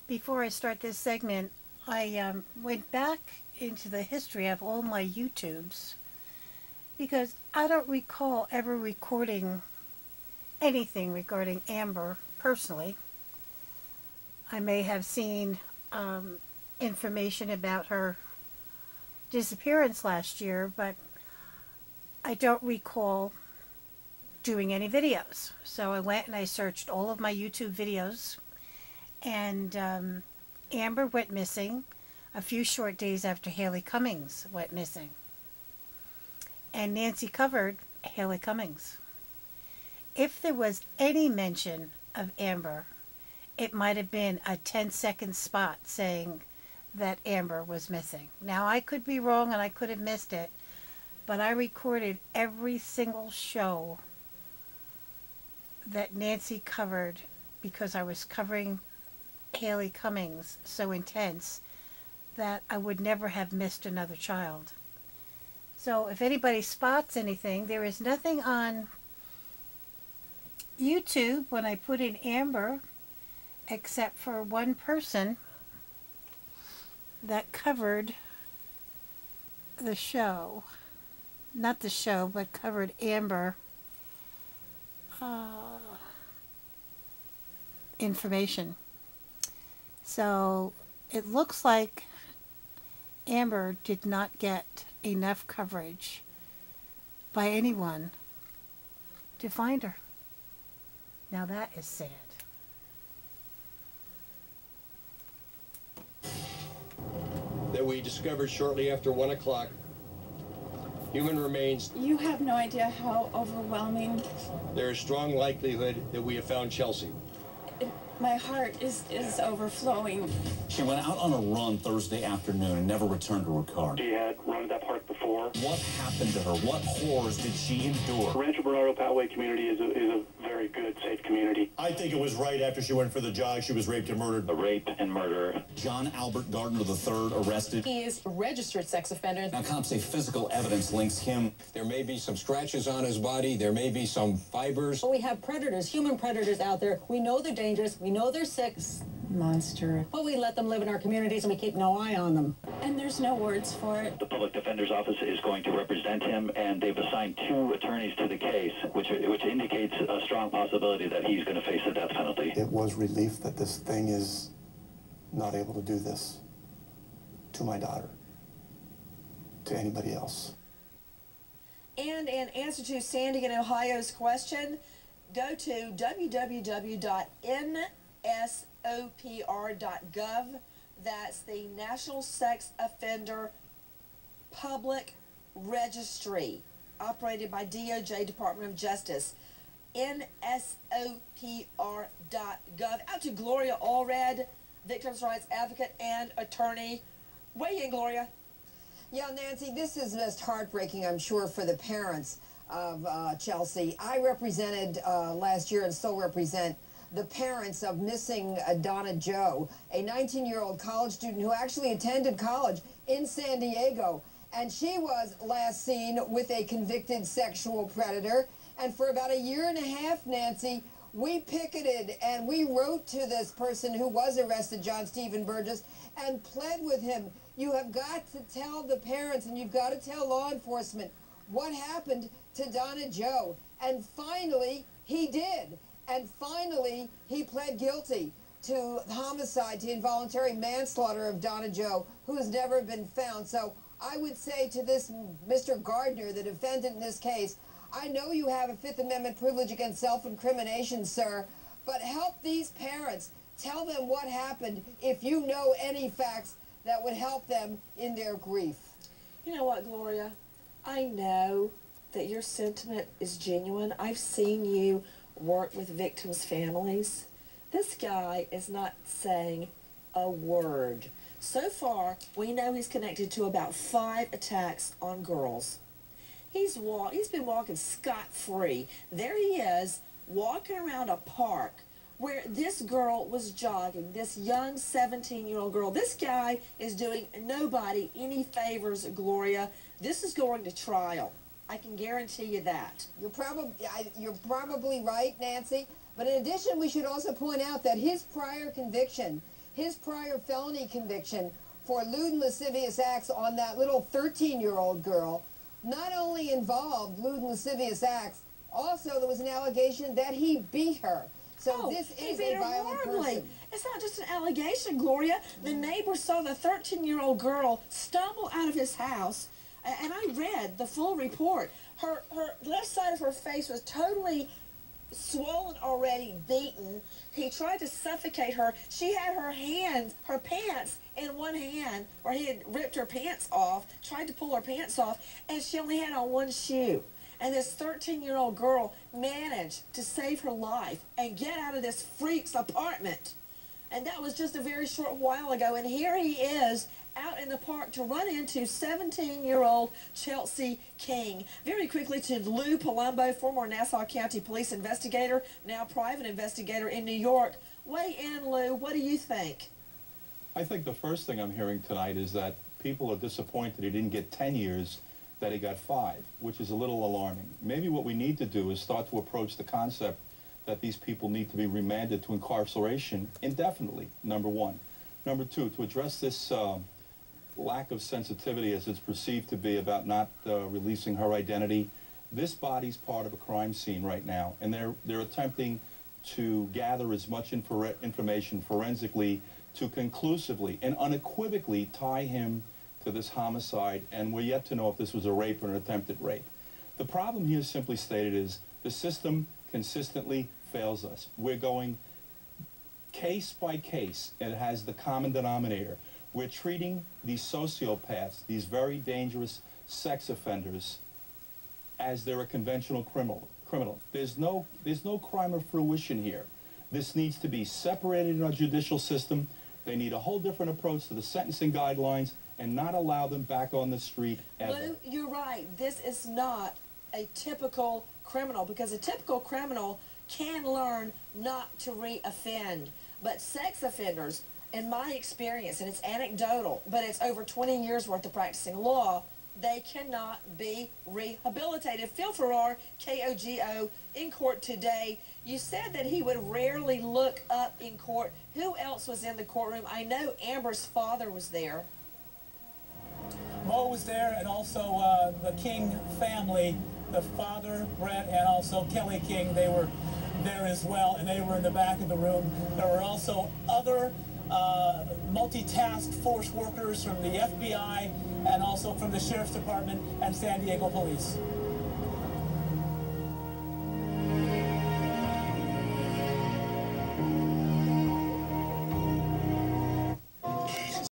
Before I start this segment, I went back into the history of all my YouTubes because I don't recall ever recording anything regarding Amber personally. I may have seen information about her disappearance last year, but I don't recall doing any videos. So I went and I searched all of my YouTube videos, and Amber went missing a few short days after Haley Cummings went missing. And Nancy covered Haley Cummings. If there was any mention of Amber, it might have been a 10-second spot saying that Amber was missing. Now, I could be wrong and I could have missed it, but I recorded every single show that Nancy covered because I was covering Haley Cummings so intense that I would never have missed another child. So if anybody spots anything, there is nothing on YouTube when I put in Amber except for one person that covered the show. Not the show, but covered Amber information. So it looks like Amber did not get enough coverage by anyone to find her. Now that is sad. That we discovered shortly after 1 o'clock. Human remains. You have no idea how overwhelming. There is strong likelihood that we have found Chelsea. My heart is overflowing. She went out on a run Thursday afternoon and never returned to her car. She had run that park before. What happened to her? What horrors did she endure? Rancho Bernardo Poway community is a very good, safe community. I think it was right after she went for the jog, she was raped and murdered. A rape and murder. John Albert Gardner III arrested. He is a registered sex offender. Now, cops say physical evidence links him. There may be some scratches on his body. There may be some fibers. We have predators, human predators out there. We know they're dangerous. We know they're sick. Monster. But we let them live in our communities and we keep no eye on them. And there's no words for it. The public defender's office is going to represent him, and they've assigned 2 attorneys to the case, which indicates a strong possibility that he's going to face the death penalty. It was relief that this thing is not able to do this to my daughter, to anybody else. And in answer to Sandy in Ohio's question, go to www.nsopr.gov. That's the National Sex Offender Public Registry, operated by DOJ, Department of Justice. nsopr.gov. Out to Gloria Allred, victims' rights advocate and attorney. Weigh in, Gloria. Yeah, Nancy, this is just heartbreaking, I'm sure, for the parents of Chelsea. I represented last year and still represent the parents of missing Donna Joe, a 19-year-old college student who actually attended college in San Diego. And she was last seen with a convicted sexual predator. And for about 1.5 years, Nancy, we picketed and we wrote to this person who was arrested, John Stephen Burgess, and pled with him. You have got to tell the parents and you've got to tell law enforcement what happened to Donna Joe. And finally, he did. And finally, he pled guilty to homicide, to involuntary manslaughter of Donna Joe, who has never been found. So I would say to this Mr. Gardner, the defendant in this case, I know you have a Fifth Amendment privilege against self-incrimination, sir, but help these parents. Tell them what happened if you know any facts that would help them in their grief. You know what, Gloria? I know that your sentiment is genuine. I've seen you work with victims' families. This guy is not saying a word. So far, we know he's connected to about 5 attacks on girls. He's been walking scot-free. There he is, walking around a park where this girl was jogging, this young 17-year-old girl. This guy is doing nobody any favors, Gloria. This is going to trial. I can guarantee you that. You're probably right, Nancy. But in addition, we should also point out that his prior conviction, his prior felony conviction for lewd and lascivious acts on that little 13-year-old girl not only involved lewd and lascivious acts, also there was an allegation that he beat her. So this is a violent person. It's not just an allegation, Gloria. The neighbor saw the 13-year-old girl stumble out of his house, and I read the full report. Her left side of her face was totally swollen already, beaten. He tried to suffocate her. She had her pants in one hand, where he had ripped her pants off, tried to pull her pants off, and she only had on one shoe. And this 13-year-old girl managed to save her life and get out of this freak's apartment. And that was just a very short while ago. And here he is out in the park to run into 17-year-old Chelsea King. Very quickly to Lou Palumbo, former Nassau County police investigator, now private investigator in New York. Weigh in, Lou. What do you think? I think the first thing I'm hearing tonight is that people are disappointed he didn't get 10 years, that he got 5, which is a little alarming. Maybe what we need to do is start to approach the concept that these people need to be remanded to incarceration indefinitely, number one. Number two, to address this lack of sensitivity as it's perceived to be about not releasing her identity. This body's part of a crime scene right now, and they're attempting to gather as much information forensically to conclusively and unequivocally tie him to this homicide, and we're yet to know if this was a rape or an attempted rape. The problem here, simply stated, is the system consistently fails us. We're going case by case, and it has the common denominator. We're treating these sociopaths, these very dangerous sex offenders, as they're a conventional criminal. There's no crime of fruition here. This needs to be separated in our judicial system. They need a whole different approach to the sentencing guidelines and not allow them back on the street ever. Lou, you're right. This is not a typical criminal, because a typical criminal can learn not to re-offend. But sex offenders, in my experience, and it's anecdotal, but it's over 20 years worth of practicing law, they cannot be rehabilitated. Phil Farrar, KOGO, in court today. You said that he would rarely look up in court. Who else was in the courtroom? I know Amber's father was there. Mo was there, and also the King family, the father, Brett, and also Kelly King. They were there as well, and they were in the back of the room. There were also other multi-task force workers from the FBI and also from the Sheriff's Department and San Diego Police.